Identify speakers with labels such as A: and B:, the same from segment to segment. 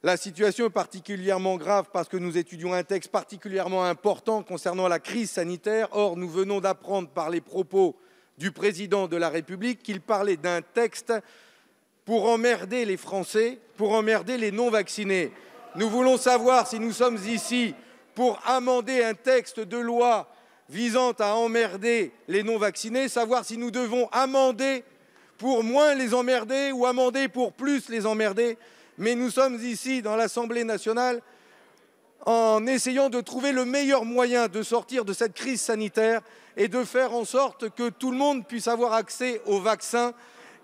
A: La situation est particulièrement grave parce que nous étudions un texte particulièrement important concernant la crise sanitaire. Or, nous venons d'apprendre par les propos du président de la République qu'il parlait d'un texte pour emmerder les Français, pour emmerder les non-vaccinés. Nous voulons savoir si nous sommes ici pour amender un texte de loi visant à emmerder les non-vaccinés, savoir si nous devons amender pour moins les emmerder ou amender pour plus les emmerder. Mais nous sommes ici dans l'Assemblée nationale en essayant de trouver le meilleur moyen de sortir de cette crise sanitaire et de faire en sorte que tout le monde puisse avoir accès au vaccin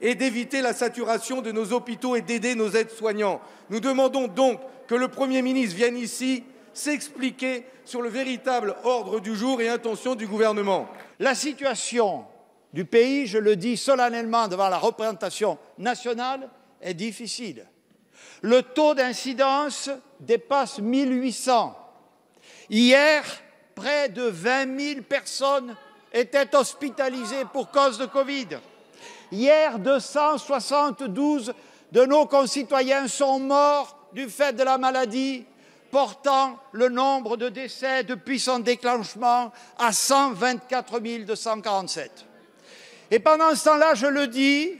A: et d'éviter la saturation de nos hôpitaux et d'aider nos aides-soignants. Nous demandons donc que le Premier ministre vienne ici s'expliquer sur le véritable ordre du jour et intention du gouvernement.
B: La situation du pays, je le dis solennellement devant la représentation nationale, est difficile. Le taux d'incidence dépasse 1800. Hier, près de 20 000 personnes étaient hospitalisées pour cause de Covid. Hier, 272 de nos concitoyens sont morts du fait de la maladie, portant le nombre de décès depuis son déclenchement à 124 247. Et pendant ce temps-là, je le dis,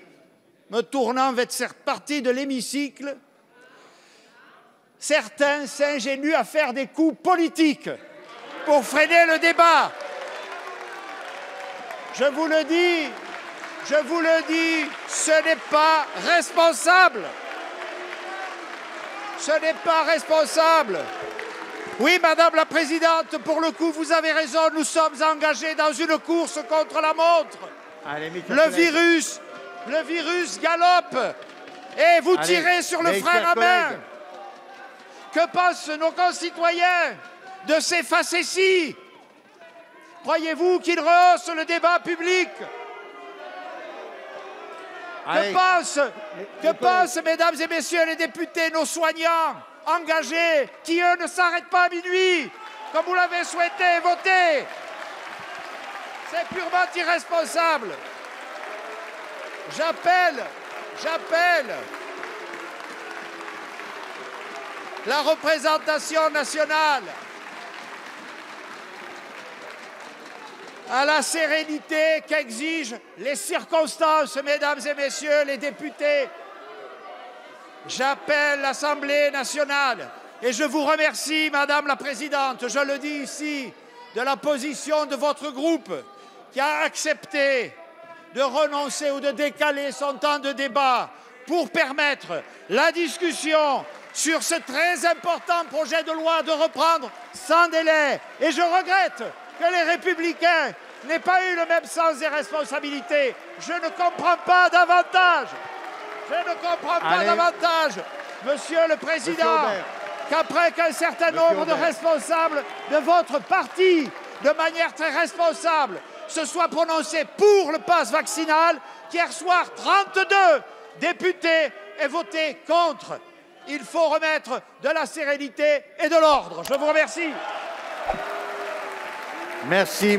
B: me tournant vers cette partie de l'hémicycle, certains s'ingénuent à faire des coups politiques pour freiner le débat. Je vous le dis, ce n'est pas responsable. Ce n'est pas responsable. Oui, Madame la Présidente, pour le coup, vous avez raison, nous sommes engagés dans une course contre la montre.
C: Allez,
B: le virus galope et vous tirez sur le frein à main. Que pensent nos concitoyens de ces facéties? Croyez-vous qu'ils rehaussent le débat public? Que pensent, mesdames et messieurs les députés, nos soignants engagés, qui, eux, ne s'arrêtent pas à minuit, comme vous l'avez souhaité et voté? C'est purement irresponsable. J'appelle la représentation nationale à la sérénité qu'exigent les circonstances, mesdames et messieurs les députés. J'appelle l'Assemblée nationale et je vous remercie, Madame la Présidente, je le dis ici, de la position de votre groupe qui a accepté de renoncer ou de décaler son temps de débat pour permettre la discussion sur ce très important projet de loi de reprendre sans délai. Et je regrette que les Républicains n'aient pas eu le même sens des responsabilités. Je ne comprends pas davantage. Monsieur le Président, qu'après qu'un certain nombre de responsables de votre parti, de manière très responsable, se soient prononcés pour le pass vaccinal, qu'hier soir, 32 députés aient voté contre. Il faut remettre de la sérénité et de l'ordre. Je vous remercie.
C: Merci.